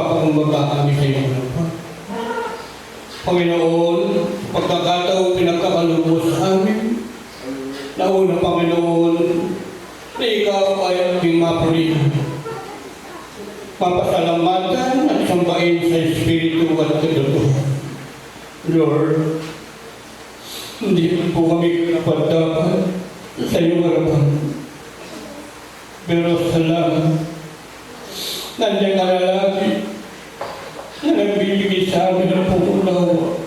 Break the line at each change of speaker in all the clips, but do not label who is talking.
nagpapakumbaga kami sa inyo. Panginoon, pagkakataong pinagkakalubos sa amin, nauna Panginoon, na ikaw ay ating mapurihan. Mapasalamatan at sambahin sa Espiritu at Katotohanan. Lord, hindi po kami kapag-dapat sa iyong harapan. Pero salamat, nandiyan ka na lagi na nagbibigay sa amin ng pag-unawa,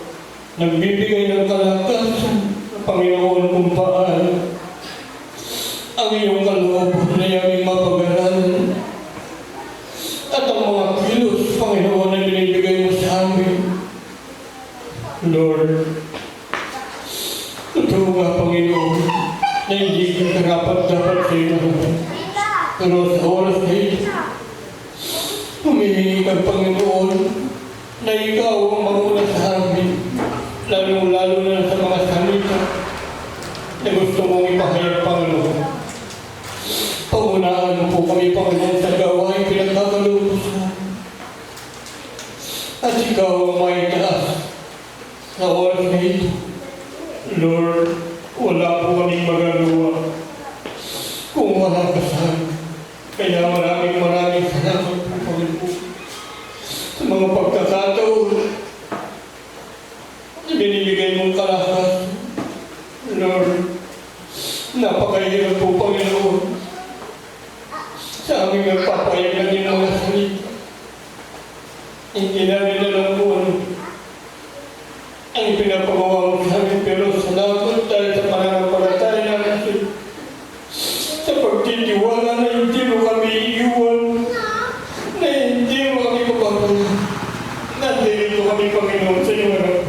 nagbibigay ng kalakasan, Panginoon, kung paano ang iyong kalooban na aming mapag-aralan at ang mga kilos, Panginoon, na binibigay mo sa amin. Lord, totoo nga, Panginoon, na hindi ka dapat sa iyo. Pero sa oras na ito, humihingi ka, Panginoon, na ikaw ang mauna sa amin, lalo na sa mga salita na gusto mong ipahayag, Panginoon. Pangunaan mo po kami, Panginoon, sa gawain pinagkakaloob sa amin. At ikaw ang may taas sa oras na ito. Lord, wala po kaming magagawa kung wala ka sa amin. Kaya maraming salamat po, Panginoon, sa mga pagkakataon na binibigay mong kalakasan. Lord, napakahirap po, Panginoon, sa aming nagpapayagan ng mga salita. Hindi namin alam po ang pinapagawa mo sa amin, pero salamat dahil sa pananampalataya natin, sa pagtitiwala na hindi mo kami iiwan, na hindi mo kami papapayagan. Nandito kami, Panginoon, sa iyo harap,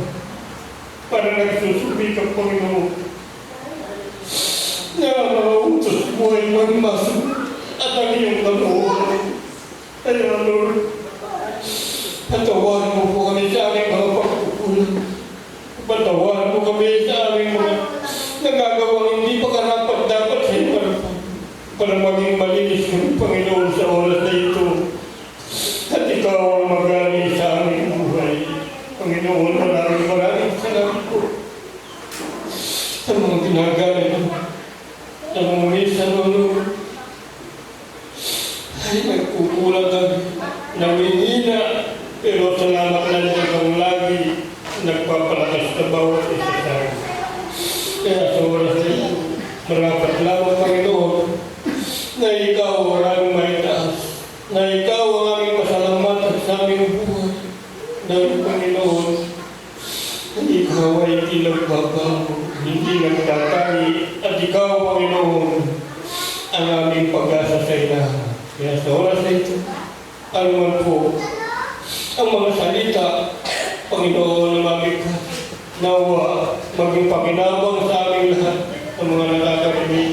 para nagsusubik ang Panginoon na mga utos buhay magmasok at ang iyong kalooban. Kaya, Lord, patawarin mo po kami sa aming mga pagkukulang. Patawarin mo kami sa aming mga nagagawang hindi pa karapat-dapat sa iyo para maging malinis kami, Panginoon, sa oras na ito. At ikaw ang magaling sa aming buhay. Panginoon, maraming salamat po sa mga ginagalit mo. Sa mga minsan, ay nagkukulang kami, namihina, pero salamat na niya kang lagi nagpapalakas na bawat isa sa akin. Kaya sa oras na ito, marapat lamang, Panginoon, na ikaw ang aming maitaas, na ikaw ang aming pasalamatan sa aming buhay. Dahil, Panginoon, na ikaw ay tinagbabago, hindi nagtatari, at ikaw, Panginoon, ang aming pag-asa sa ilahan. Kaya sa oras na ito, ano man po ang mga salita, Panginoon, na mabigkas, nawa, maging pakinabang sa aming lahat ng mga nakakarinig,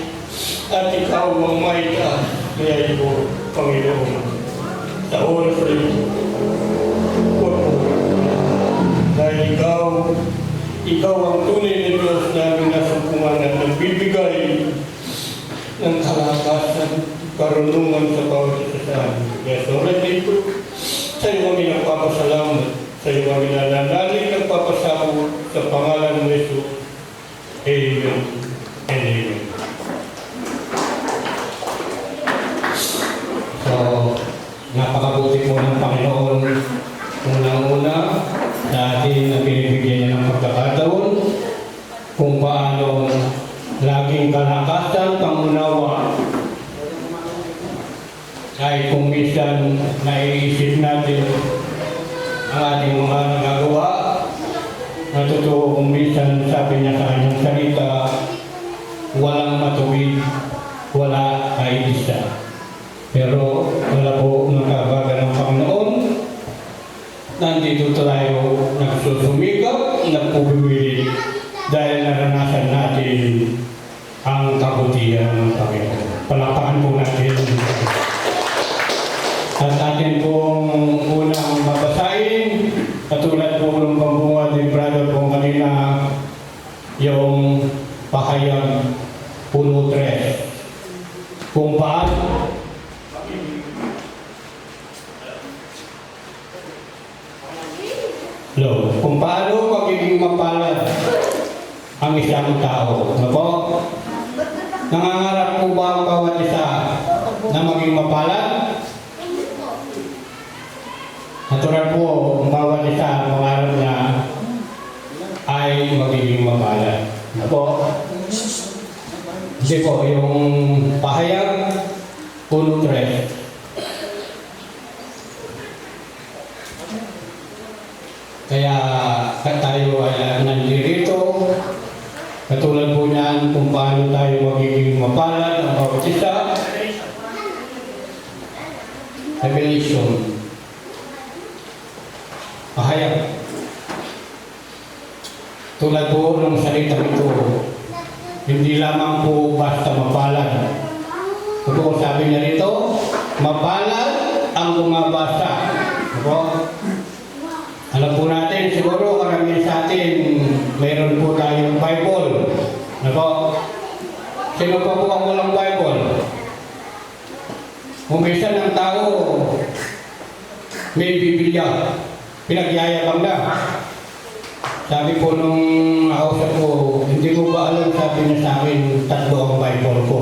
at ikaw ang maitaas. Kaya ito, Panginoon, sa oras na ito, huwag mo, dahil ikaw ang tunay na Diyos namin nasumpungan at nagbibigay ng kalakasan, karunungan sa bawat isa sa amin. Kaya sa oras na ito, sa iyo kami nagpapasalamat, sa iyo kami nananalig nagpapasalamat sa pangalan ng Jesus. Amen and amen.
So, napakabuti po ng Panginoon. Unang-una, sa atin na pinibigyan niya ng pagkakataon kung paano laging kalakasan, pangunawa. Kahit kung minsan naiisip natin ang ating mga nagagawa, na totoo kung minsan sabi niya sa kanyang salita, walang matuwid, wala kahit isa. Pero wala po nagkabaga ng Panginoon. Nandito tayo nagsusumikap, nagpupuwili dahil naranasan natin ang kabutihan ng Panginoon. Palakpakan po natin. At atin pong unang mabasahin, katulad po ng pambunga ni brother po kanina, yung pahayag puno 3. Kung paano Kung paano magiging mapalad ang isang tao. Ano po? Nangangarap po ba ang bawat isa na maging mapalad? Natural po, ang bawat isa ang pangarap niya ay magiging mapalad. Ano po? Hindi po, yung pahayag, 1:3. Kaya tayo ay nandito, katulad po niyan kung paano tayo magiging mapalad ang bawat isa. Revelation. Pahayag. Tulad po ng salita ito, hindi lamang po basta mapalad. Ito sabi niya rito, mapalad ang bumabasa. Ito, alam po natin, siguro karamihan sa atin, mayroon po tayong Bible. Ano? Sino pa po ang walang Bible? Umpisa ng tao, may Biblia, pinagyayabang na. Sabi po nung nakausap ko, hindi ko ba alam, sabi niya sa akin, 3 ang Bible ko.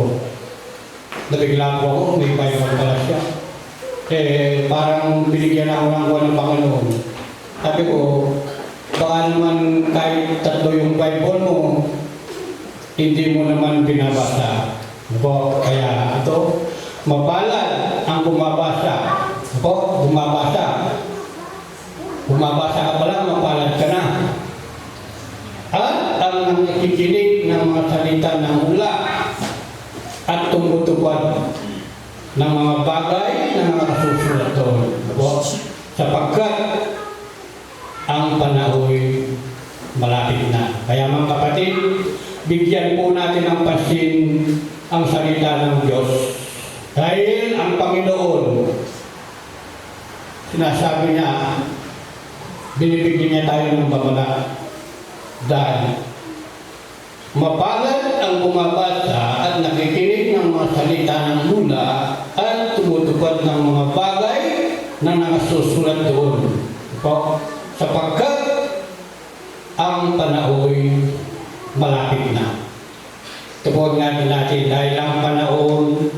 Nabigla po ako, may Bible pala siya. Parang binigyan ako ng ng Panginoon. Sabi ko, baka naman kahit 3 yung Bible mo, hindi mo naman binabasa. Kaya ito, mapalad ang bumabasa. Bumabasa. Bumabasa ka pala, mapalad ka na. At ang nakikinig ng mga salita ng hula at tumutupad ng mga bagay na mga susulat doon. Sapagkat ang panahoy malapit na. Kaya mga kapatid, bigyan po natin ng pansin ang salita ng Diyos. Dahil ang Panginoon, sinasabi niya, binibigyan niya tayo ng babala. Dahil mapalad ang bumabasa at nakikinig ng mga salita ng hula at tumutupad ng mga bagay na nakasusulat doon. Sapagkat ang panahon malapit na. Tupod natin dahil ang panahon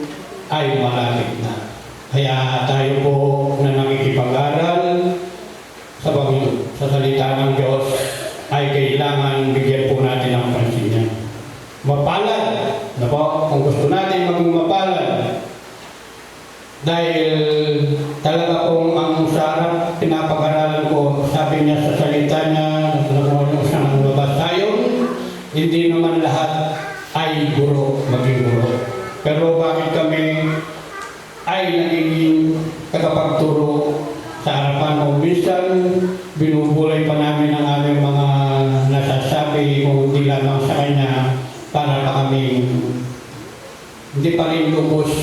ay malapit na. Kaya tayo po na nakikipag-aral sa Panginoon, sa salita ng Diyos, ay kailangan bigyan po natin ang pansin niya. Mapalad, kung gusto natin maging mapalad, dahil talaga pong ang sarap pinapag-aralan ko, sabi niya sa salita niya, nakuha niyo siyang labas tayo, hindi naman lahat ay guro, maging guro. Pero bakit kami ay naging tagapagturo sa harapan o minsan, binubulay pa namin ang aming mga nasasabi kung hindi lamang sa kanya para pa kami hindi pa rin lubos.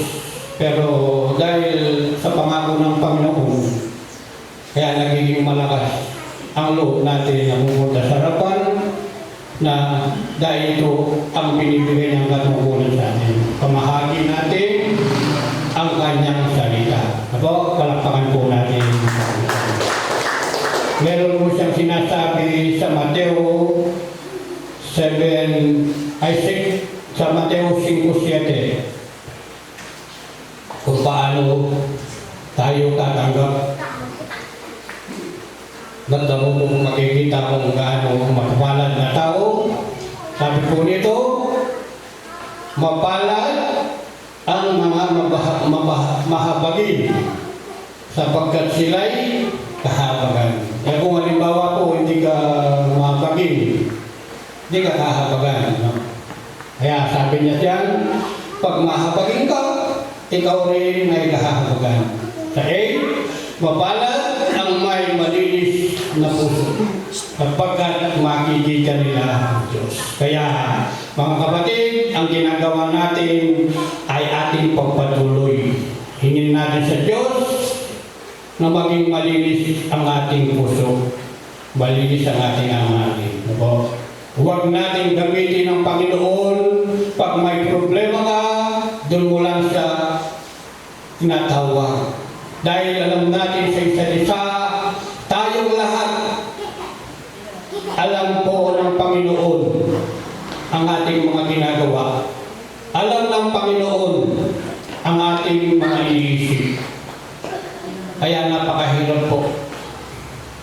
Pero dahil sa pangako ng Panginoon, kaya nagiging malakas ang loob natin na pumunta sa harapan na dahil ito ang binibigay ng katungkulan sa atin. Pamahagi natin ang kanyang salita. Palakpakan po natin. Meron po siyang sinasabi sa Mateo 5:7 kung paano tayo tatanggap. Ganda mo kung makikita kung gaano mapalad na tao. Sabi po nito, mapalad ang mga mahabagin sapagkat sila'y kahabagan. Kaya kung halimbawa po hindi ka mahabagin, hindi ka kahabagan. No? Kaya sabi niya diyan, pag mahabagin ka, ikaw rin ay kahabagan. Mapalad ang may malinis na puso sapagkat makikita nila ang Diyos. Kaya mga kapatid, ang ginagawa natin ay ating pagpatuloy. Hingin natin sa Diyos na maging malinis ang ating puso. Malinis ang ating amanin. Huwag natin gamitin ng Panginoon pag may problema ka, doon mo lang siya tinatawag. Dahil alam natin sa isa't isa, tayong lahat alam po ng Panginoon ang ating mga ginagawa. Alam ng Panginoon ang ating mga iniisip. Kaya napakahirap po.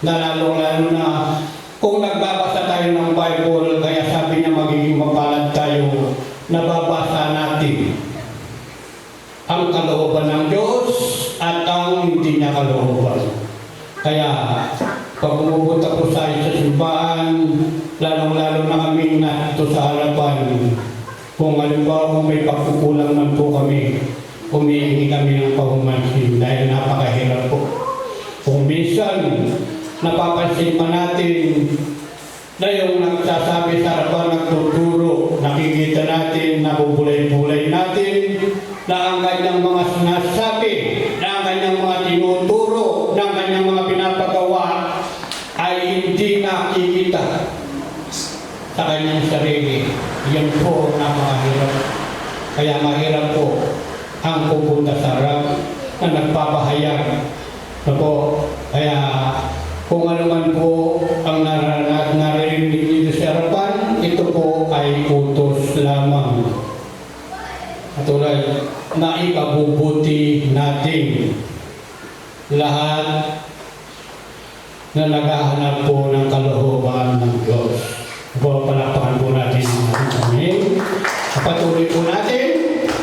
Lalo na kung nagbabasa tayo ng Bible, kaya sabi niya magiging mapalad tayo, nababasa natin ang kalooban ng Diyos at ang hindi niya kalooban. Kaya pag pumupunta po sa simbahan, lalong-lalo na kami na ito sa harapan, kung halimbawa kung may pagkukulang man po kami, humihingi kami ng pahumansin dahil napakahirap po. Kung minsan, napapansin pa natin na yung nagsasabi sa harapan, nagtuturo, nakikita natin, nabubulay-bulay natin, na ang kanyang mga sinasabi, na ang kanyang mga tinuturo, na ang kanyang mga pinapagawa ay hindi nakikita sa kanyang sarili. Yan po napakahirap. Kaya mahirap po ang pupunta sa harap na nagpapahayag. Kaya kung ano man po ang narinig dito sa harapan, ito po ay utos lamang. Katulad na ikabubuti natin lahat na naghahanap po ng kalooban ng Diyos. Palapakan po natin ang ating Amen. Patuloy po natin.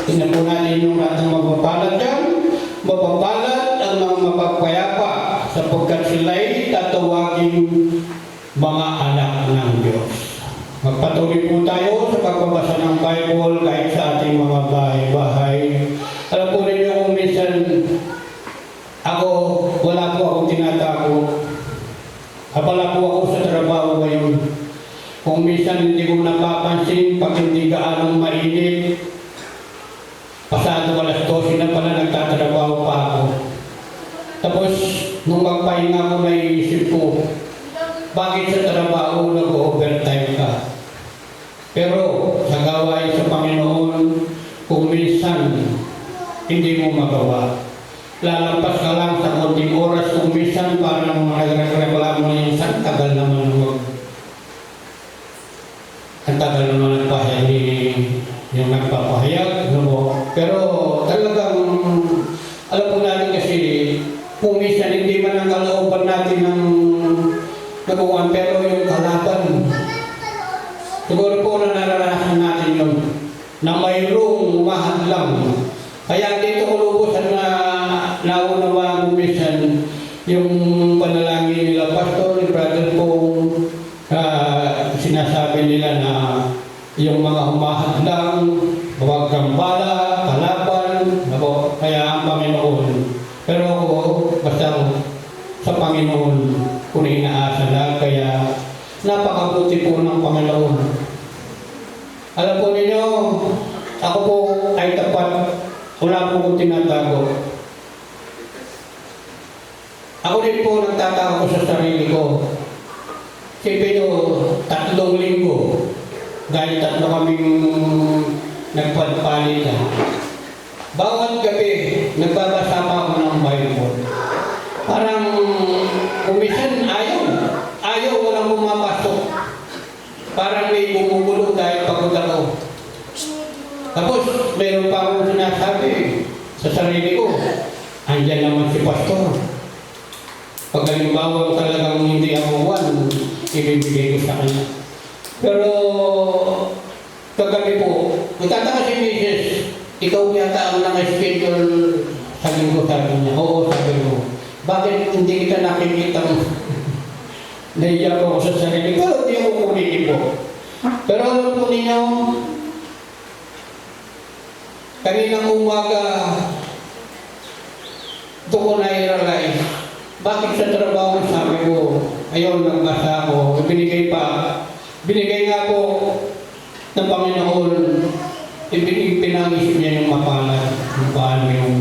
Tingnan po natin yung lahat ng mapapalad dyan. Mapapalad ang mga mapapayapa sapagkat sila'y tatawagin mga anak ng Diyos. Magpatuloy po tayo sa pagbabasa ng Bible kahit sa ating mga bahay-bahay. Alam po ninyo kung minsan wala po akong tinatago. Abala po ako sa trabaho ngayon. Kung minsan hindi ko napapansin pag hindi gaanong mainit, pasado alas 12 na pala nagtatrabaho pa ako. Tapos, nung magpahinga ko, naiisip ko, bakit sa trabaho nag-overtime ka? Pero, sa gawain sa Panginoon, kung minsan, hindi mo magawa. Lalampas ka lang sa konting oras, kung minsan parang nagreklamo na yung isang tagal naman ang tagal naman nagpahayag yung nagpapahayag. Pero talagang, alam po natin kasi, kung minsan hindi man ang kalooban natin ng nagawa, pero yung kalaban, siguro po na naranasan natin yun, na mayroong umahadlang. Kaya dito ko lubusan na naunawa ko minsan yung panalangin nila, Pastor, brother po, sinasabi nila na yung mga humahadlang, huwag gambala, kalaban, kaya ang Panginoon. Pero ako, basta sa Panginoon, kung inaasa lang, kaya napakabuti po ng Panginoon. Alam po ninyo, ako po ay tapat, wala po kong tinatago. Ako din po nagtatago sa sarili ko. Siyempre nyo, 3 linggo, dahil 3 kaming nagpapalitan. Bawat gabi, nagbabasa pa ako ng Bible. Parang kumisan, ayaw, walang pumapasok. Parang may bumubulo dahil pagod ako. Tapos, mayroon pa akong sinasabi sa sarili ko, andyan naman si Pastor. Pag halimbawa talagang hindi ako ibibigay ko sa kanya. Pero, kagabi po, magtataka si Mrs. Ikaw yata ang naka-schedule sa linggo, sabi niya. Oo, sabi mo. Bakit hindi kita nakikita mo? Naiyak ako sa sarili ko, hindi ako kumiti po. Pero alam po ninyo, kaninang umaga, ito ko na-realize. Bakit sa trabaho sabi ko, ayaw nagbasa ako, binigay nga po ng Panginoon, pinangis niya yung mapalad, yung paano yung...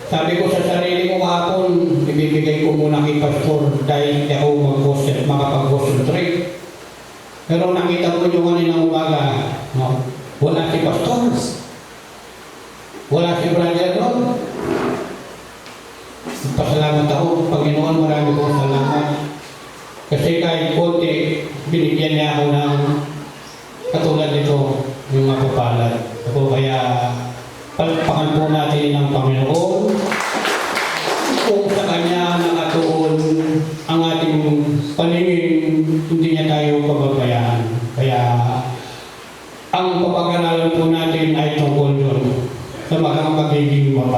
Sabi ko sa sarili ko kahapon, ibibigay ko muna kay Pastor dahil hindi ako makapag-concentrate. Pero nakita ko yung kaninang umaga, wala si Pastor, wala si Brother Ron. Pasalamat ako, Panginoon, marami kong salamat. Kasi kahit konti,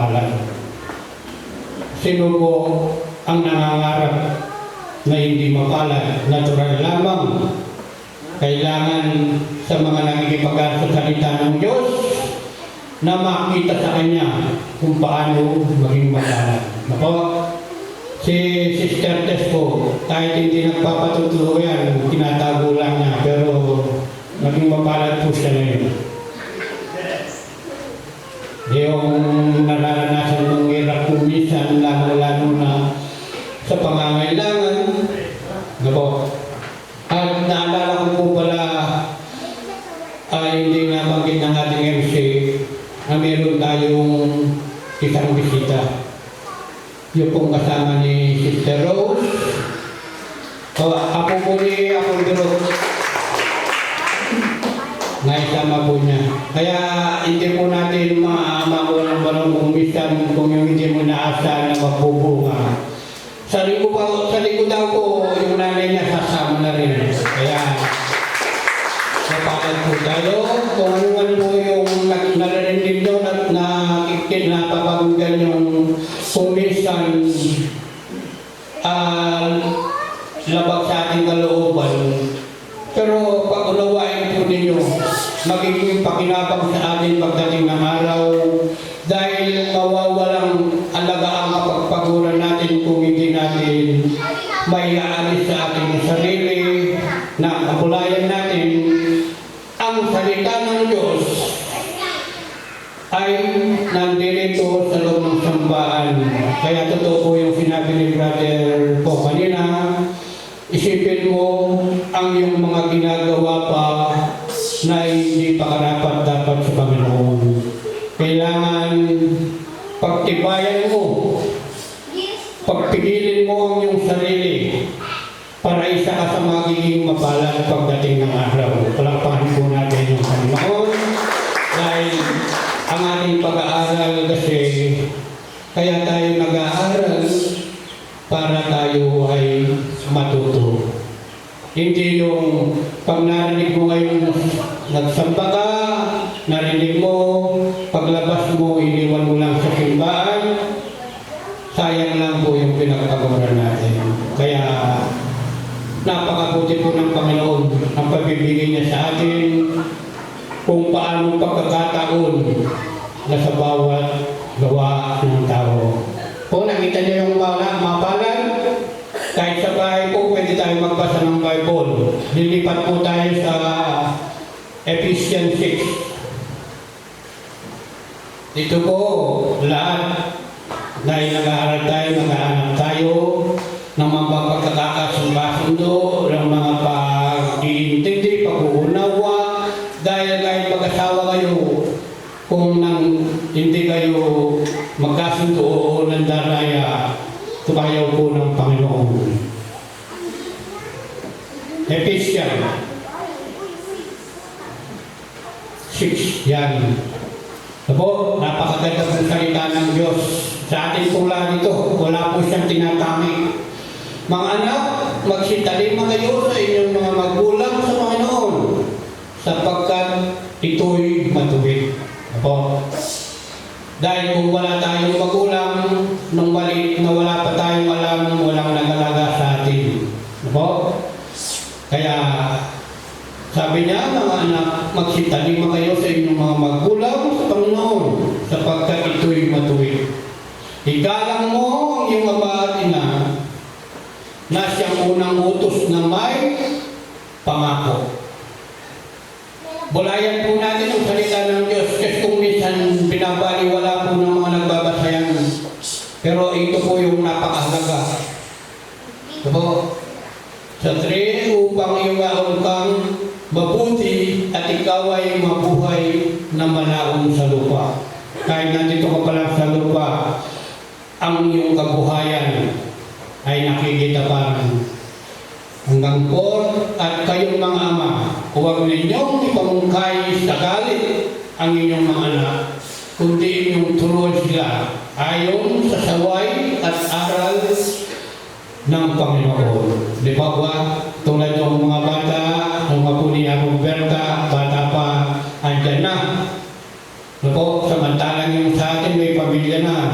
mapalad. Sino po ang nangangarap na hindi mapalad? Natural lamang. Kailangan sa mga nakikipag-aral sa salita ng Diyos na makita sa Kanya kung paano maging mapalad. Nako, si Sister Tess po, kahit hindi nagpapatuturo yan, tinatago lang niya, pero maging mapalad po siya ngayon. Yung nararanasan ng hirap po minsan, lalo na sa pangangailangan, nako. At naalala ko po pala, hindi nabanggit ng ating MC na meron tayong isang bisita. Yung pong kasama ni Sister Rose. Ako po ni Apollo. Naisama po niya. Kaya hindi po natin makulang kung minsan kung yung hindi mo naasa na mabubunga. Sa likod daw po, yung nanay niya sasama na rin. Kaya, napakad po tayo. Kung ano po yung narinig nyo na napapagulgan yung kumisan labag sa ating kalooban. Pero pag-unawain po ninyo, magiging pakinabang sa atin pagdating ng araw dahil mawawalang alaga ang kapagpaguran natin kung hindi natin may aalis sa ating sarili na kapulayan natin ang salita ng Diyos ay nandito sa loob ng sambahan. Kaya totoo po yung sinabi ni Brother po kanina, isipin mo ang iyong mga ginagawa pa na hindi pa karapat-dapat sa Panginoon. Kailangan pagtibayan mo, pagpigilin mo ang iyong sarili para isa ka sa magiging mapalad pagdating ng araw. Palakpakan po natin yung Panginoon dahil ang ating pag-aaral kasi kaya tayo nag-aaral para tayo ay matuto. Hindi yung pag narinig mo ngayon nagsamba ka, narinig mo, paglabas mo, iniwan mo lang sa simbahan, sayang lang po yung pinagpaguran natin. Kaya napakabuti po ng Panginoon ang pagbibigay niya sa atin kung paano pagkakataon na sa bawat gawa ng tao. Kung nakita niyo yung mapalan, kahit sa bahay po, pwede tayo magbasa ng Bible. Lilipat po tayo sa Ephesians 6. Dito po, lahat dahil nag-aaral tayo, nag-aanap tayo ng mga pagkakasundo, ng mga pag-iintindi, pag-uunawa, dahil kahit mag-asawa kayo, kung hindi kayo magkasundo o nandaraya, tumayaw po ng Panginoon. Ephesians 6, yan. Apo, napakaganda ng salita ng Diyos. Sa atin pong lahat ito, wala po siyang tinatami. Mga anak, magsitalima kayo sa inyong mga magulang sa Panginoon, sapagkat ito'y matuwid. Apo, dahil kung wala tayong magulang, nung maliit na wala pa tayong alam, walang nag-alaga sa atin. Apo, kaya sabi niya, mga anak, magsitalima kayo sa inyong mga magulang sa Panginoon, sapagkat ito'y matuwid. Igalang mo ang iyong ama at ina na siyang unang utos na may pangako. Bulayan po natin ang salita ng Diyos kasi kung minsan binabaliwala po ng mga nagbabasayan. Pero ito po yung napakahalaga. Ito sa 3, upang iwaon kang mabuti at ikaw ay mabuhay na malaon sa lupa. Kahit nandito ka pala sa lupa, ang iyong kabuhayan ay nakikita parang hanggang 4, at kayong mga ama, huwag ninyong ipamungkay sa galit ang inyong mga anak, kundi inyong turuan sila ayon sa saway at aral ng Panginoon. Di ba ba? Tulad ng mga bata, ng mapuni akong Berta, bata pa, andyan na. Napo, samantalang yung sa atin may pamilya na,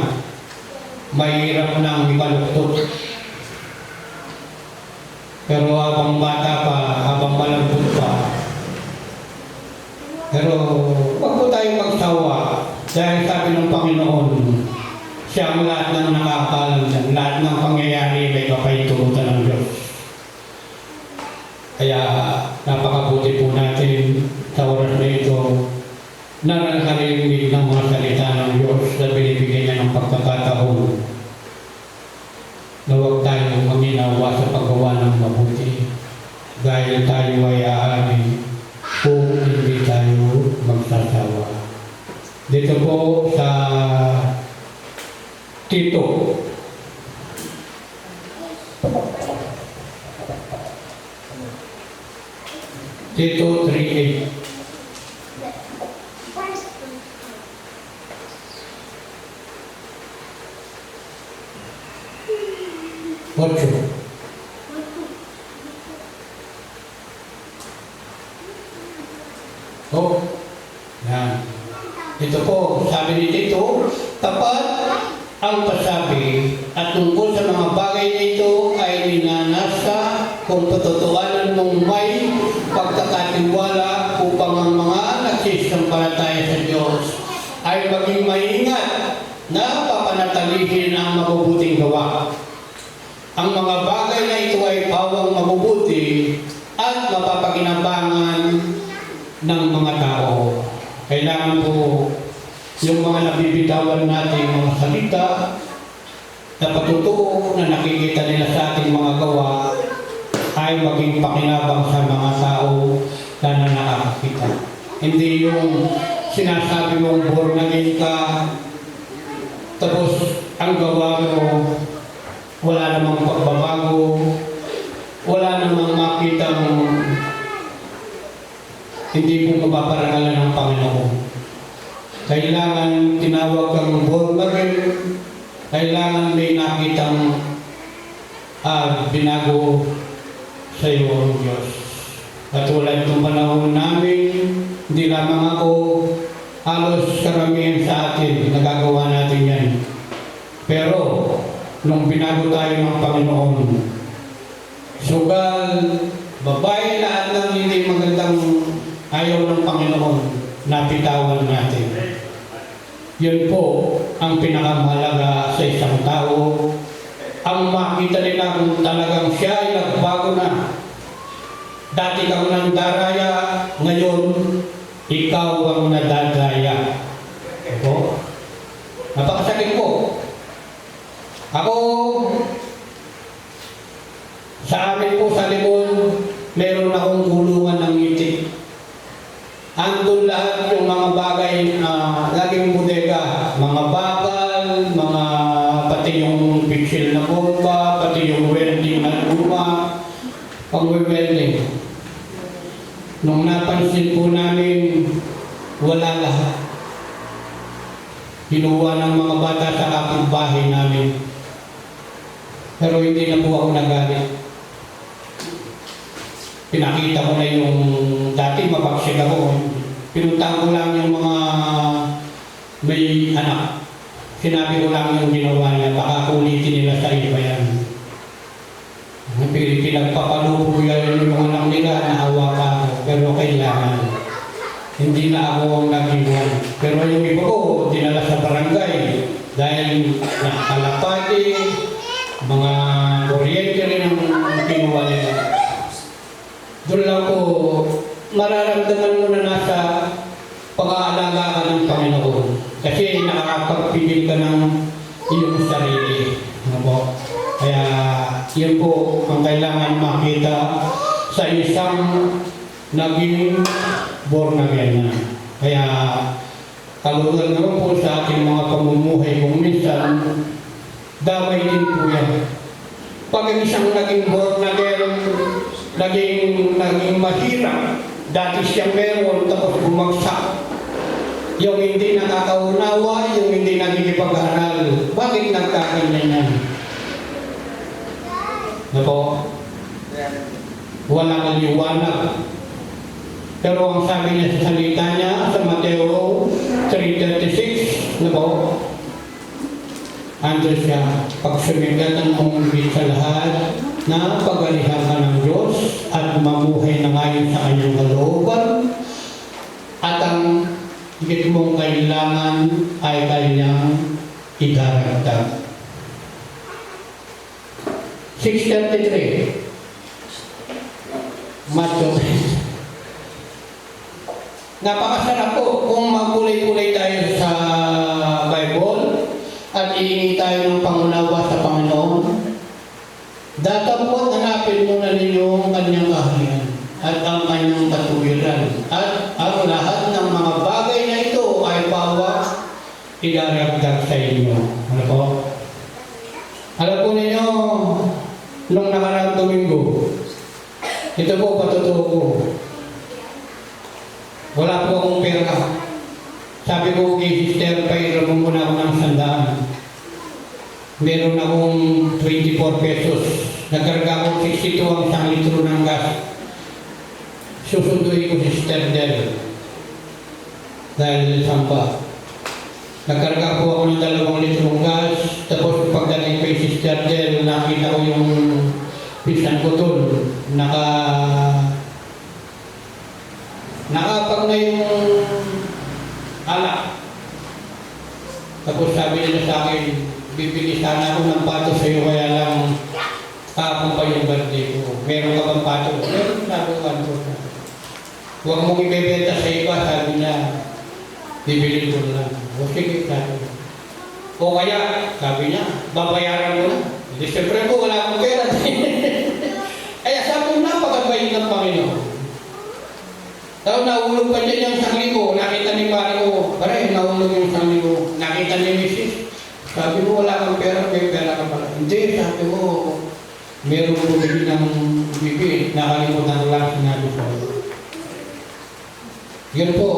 mahirap nang ibaluktot. Pero habang bata pa, habang malambot pa, pero huwag po tayong magsawa. Dahil sabi ng Panginoon, siya ang lahat ng nakakalam dyan, lahat ng pangyayari may kapahintutan ng Diyos. Kaya napakabuti po natin sa oras na ito na nakarinig ng mga salita ng Diyos na binibigyan niya ng pagkakataon na huwag tayong maginawa sa paggawa ng mabuti dahil tayo ay aamin kung hindi tayo magsasawa. Dito po sa Tito Tito 3:8. Ocho. Oh, yan. Ito po, sabi ni Tito, tapat ang pasabi at tungkol sa mga bagay na ito ay minanasa kung patutuanan mong may pagkakatiwala upang ang mga nagsisampalataya sa Diyos ay maging maingat na papanatilihin ang mabubuting gawa. Ang mga bagay na ito ay pawang mabubuti at mapapakinabangan ng mga tao. Kailangan po yung mga nabibitawan nating mga salita na patutuo na nakikita nila sa ating mga gawa ay maging pakinabang sa mga tao na nakakakita. Hindi yung sinasabi mong born again ka, tapos ang gawa mo wala namang pagbabago, wala namang makitang hindi mo mapaparangalan ng Panginoon. Kailangan tinawag kang born again, kailangan may nakitang binago sa iyo ang Diyos. Katulad ng panahon namin, hindi lamang ako, halos karamihan sa atin, nagagawa natin yan. Pero, nung binago tayo ng Panginoon, sugal, babae, lahat ng hindi magandang ayaw ng Panginoon, napitawan natin. Yun po ang pinakamahalaga sa isang tao. Ang makita nila kung talagang siya ay nagbago na. Dati kang nang daraya, ngayon, ikaw ang nadadaya. Ito, napakasakit po. Ako, sa amin po sa Limon, meron akong gulungan ng ngiti. Andun lahat yung mga bagay na laging bodega, mga bakal, mga pati yung pixel na bomba, pati yung welding na luma, pag-welding. Nung napansin po namin, wala lahat. Kinuha ng mga bata sa kapitbahay namin. Pero hindi na po ako nagalit. Pinakita ko na yung dati mabagsik ako. Pinuntahan ko lang yung mga may anak. Sinabi ko lang yung ginawa niya, baka kulitin nila sa iba yan. Pinagpapalupo yan yung mga anak nila, naawa pa ako. Pero kailangan. Hindi na ako ang nag-iwan. Pero yung iba ko, dinala sa barangay. Dahil nakalapati, mga kuryente rin ang kinuha nila. Doon lang po, mararamdaman mo na nasa pag-aalaga ka ng Panginoon. Kasi nakakapagpigil ka ng iyong sarili. Ano? Kaya yun po ang kailangan makita sa isang naging born again na. Kaya kaluluwa naman po sa ating mga pamumuhay kung minsan damay din po yan. Pag isang naging born again, naging mahirap, dati siya meron tapos bumagsak. Yung hindi nakakaunawa, yung hindi nagigipag-aral, bakit nagkaganyan yan? Nako, walang liwanag. Pero ang sabi niya sa salita niya sa Mateo 3:36, nako, ando siya, pagsumigatan mong sa lahat na pagalihan ka ng Diyos at mamuhay na ngayon sa kanyang kalooban at ang higit mong kailangan ay kanyang idaragdag. 6:33 Matthew. Napakasarap po kung magkulay-kulay tayo sa Bible at iingi tayo ng pangunawa sa Panginoon. Datapot hanapin mo na ninyo ang kanyang kaharian at ang kanyang katuwiran at ang lahat ng mga bagay na ito ay bawa idaragdag sa inyo. Ano po? Alam po ninyo, nung nakaraang Domingo, ito po patotoo ko. Wala po akong pera. Sabi ko kay Sister, pairam mo muna ako ng 100. Meron akong 24 pesos. Nagkarga akong 62 ang 1 litro ng gas. Susunduin ko si Sister Del. Dahil samba. Nagkarga po ako ng 2 litro ng gas. Tapos pagdating kay Sister Del, nakita ko yung pisan ko doon. Nakapag na yung alak. Tapos sabi nila sa akin, bibili sana ako ng pato sa iyo, kaya lang kahapon pa yung birthday ko. Meron ka bang pato? Meron na ako. Huwag mong ibebenta sa iba, sabi niya, bibili ko lang. O sige, sabi niya. O kaya, sabi niya, babayaran ko na. Hindi siyempre ko, wala akong pera. Kaya sabi ko, napakabait ng Panginoon. Tapos nahulog pa dyan yung 1,000. Nakita ni pare ko, pare, nahulog yung 1,000. Nakita ni Mrs. Sabi mo, wala kang pera, may pera ka pala. Hindi, sabi mo, meron ko bigil ng bibig, nakalimutan lang sinabi ko. Yun po,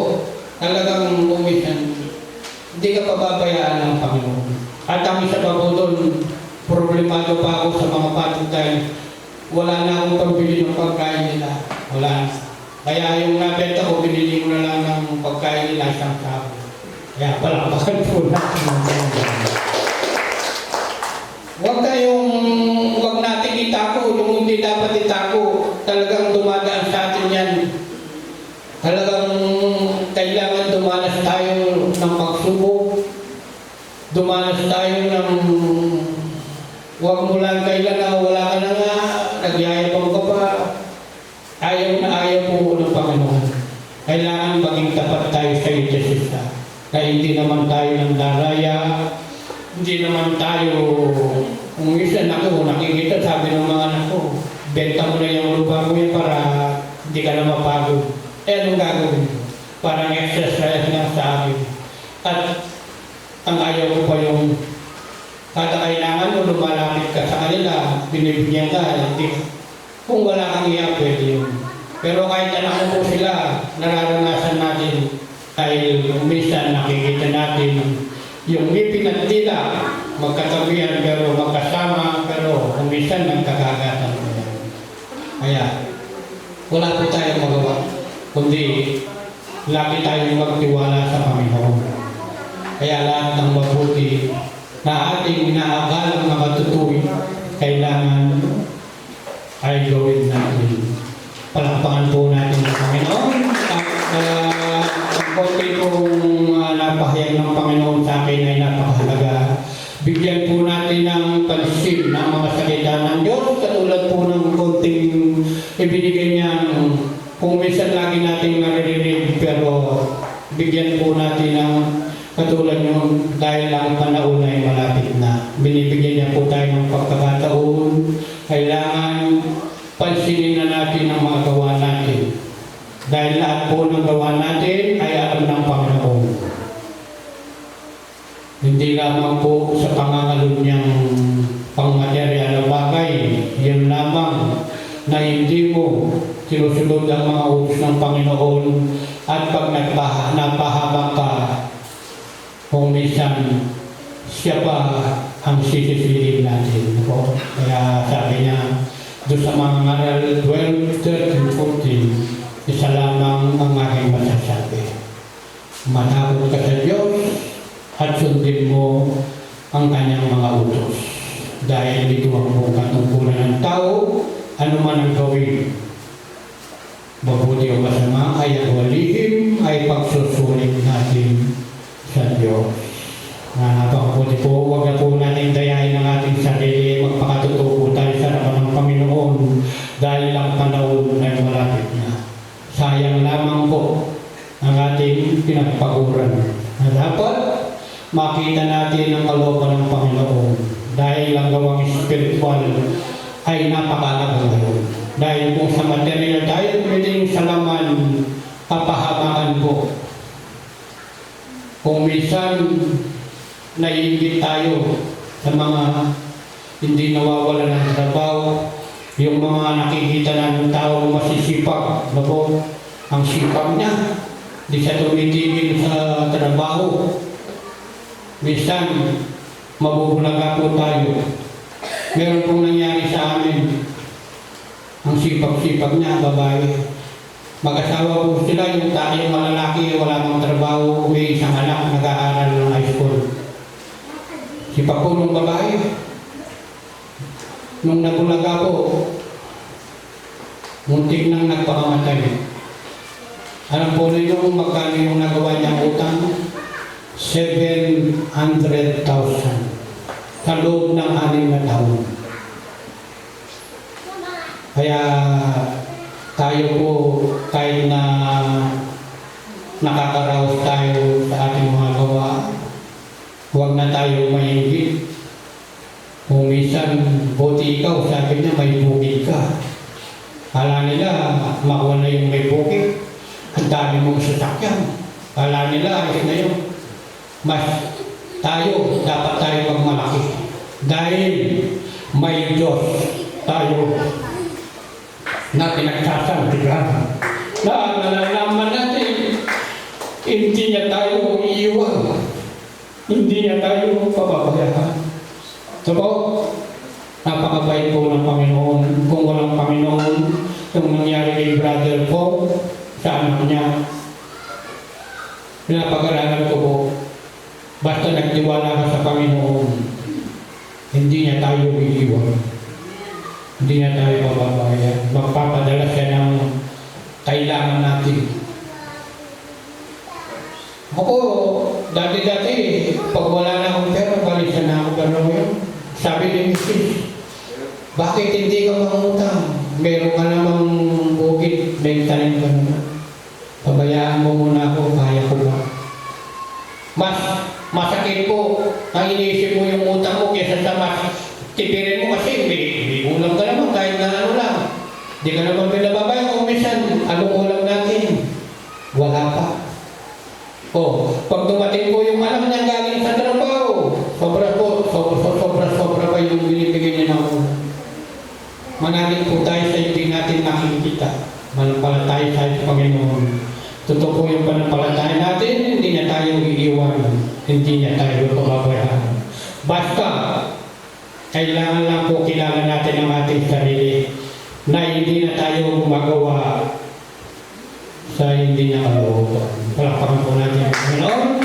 talagang umisan, hindi ka pababayaan ng Panginoon. At ang isa pa po doon, problemado pa ako sa mga patong dahil wala na akong pambili ng pagkain nila. Wala na. Kaya yung nabenta ko, binili ko na lang ng pagkain nila isang sabo. Kaya palakpakan po natin. Huwag natin itako, yung hindi dapat itako. Talagang dumadaan sa atin yan. Talagang kailangan dumanas tayo ng pagsubok. Dumanas tayo ng huwag mo lang kailan na wala ka na nga, nagyayabang ka pa. Ayaw na ayaw po ng Panginoon. Kailangan maging tapat tayo sa Diyos. Kaya hindi naman tayo ng daraya, hindi naman tayo, kung isa ako, nakikita, sabi ng mga anak ko, benta mo na yung lupa mo yan para hindi ka na mapagod. Anong gagawin? Parang exercise lang sa akin. At ang ayaw ko pa yung kada kailangan mo, lumalapit ka sa kanila, binibigyan ka, hindi. Kung wala kang iya, pwede yun. Pero kahit anak mo po sila, nararanasan natin dahil minsan nakikita natin yung ngipin at dila, magkatabihan pero magkasama, pero minsan nagkagagatan po yan. Kaya, wala po tayong magawa, kundi lagi tayong magtiwala sa Panginoon. Kaya lahat ng mabuti na ating inaakalang makatutuwi, kailangan ay gawin natin. Palakpakan po natin ang Panginoon. Ang konti pong napahayag ng Panginoon sa akin ay napakahalaga. Bigyan po natin ng pansin ng mga salita ng Diyos, katulad po ng konting ibinigay niya. Kung minsan lagi natin naririnig, pero bigyan po natin ng katulad nyo dahil ang panahon ay malapit na. Binibigyan niya po tayo ng pagkakataon. Kailangan pansinin na natin ang mga gawa natin. Dahil lahat po ng gawa natin ay alam ng Panginoon. Hindi lamang po sa pangangalun niyang pangmaterial na bagay, yan lamang na hindi mo sinusunod ang mga utos ng Panginoon at pag napahabang ka, kung minsan siya pa ang sisisihin natin. Kaya sabi niya, doon sa mga ngaral 12, 13, 14, isa lamang ang aking masasabi. Manakot ka sa Diyos at sundin mo ang kanyang mga utos. Dahil ito ang buong katungkulan ng tao, ano man ang gawin. Mabuti o masama ay ang walihim ay pagsusulit natin sa Diyos. Napakabuti po, huwag na po natin dayain ang ating sarili, magpakatotoo tayo sa harapan ng Panginoon dahil ang panahon ay malapit na. Sayang lamang po ang ating pinagpaguran na dapat makita natin ang kalooban ng Panginoon dahil ang gawang spiritual ay napakalaga ngayon. Dahil kung sa material tayo pwedeng salaman, kapahamakan po. Kung minsan naiingit tayo sa mga hindi nawawala ng trabaho, yung mga nakikita ng tao masisipag, labo, ang sipag niya, di siya tumitigil sa trabaho. Minsan, mabubulaga po tayo. Meron pong nangyari sa amin, ang sipag-sipag niya, babae. Mag-asawa po sila, yung tayo malalaki, wala mang trabaho, may isang anak, nag-aaral ng high school. Sipag po ng babae. Nung nagulaga po, muntik nang nagpakamatay. Alam po ninyo kung magkano yung nagawa niyang utang? 700,000 sa loob ng 6 na taon. Kaya tayo po, kahit na nakakaraos tayo sa ating mga gawa, huwag na tayo maingit. Kung minsan, buti ikaw, sabi niya may bukid ka. Kala nila, makuha na yung may bukid. Ang dami mong sasakyan. Kala nila, ayos na yun. Mas tayo, dapat tayo magmalaki. Dahil may Diyos tayo na pinagsasantigan. Na nalalaman natin, hindi niya tayo iiwan. Hindi niya tayo pababayaan. So po, napakabait po ng Panginoon. Kung walang Panginoon, itong nangyari kay brother po, sa anak niya, pinapag-aralan ko po, basta nagtiwala ka sa Panginoon, hindi niya tayo iiwan. Hindi niya tayo pababayaan. Magpapadala siya ng kailangan natin. Ako, dati-dati, pag wala na akong pera, balisan na ako gano'n yun. Sabi ni Mrs., bakit hindi ka mangutang? Meron ka namang bukid, may tanim ka naman. Pabayaan mo muna ako, kaya ko ba? Mas masakit po ang iniisip mo yung utang mo kaysa sa mas tipirin mo kasi may ulam ka naman kahit na ano lang. Di ka naman pinababayan kung minsan, anong ulam natin? Wala pa. Pag dumating po yung anak niya galing sa trabaho, sobra pa yung binibigay niya ng ulam. Manalig po tayo sa hindi natin nakikita. Manampalataya tayo sa Panginoon. Totoo po yung panampalataya natin, hindi niya tayo iiwan. Hindi niya tayo pababayaan. Basta, kailangan lang po kilala natin ang ating sarili na hindi na tayo gumagawa sa hindi niya kalooban. Palakpakan po natin ang Panginoon.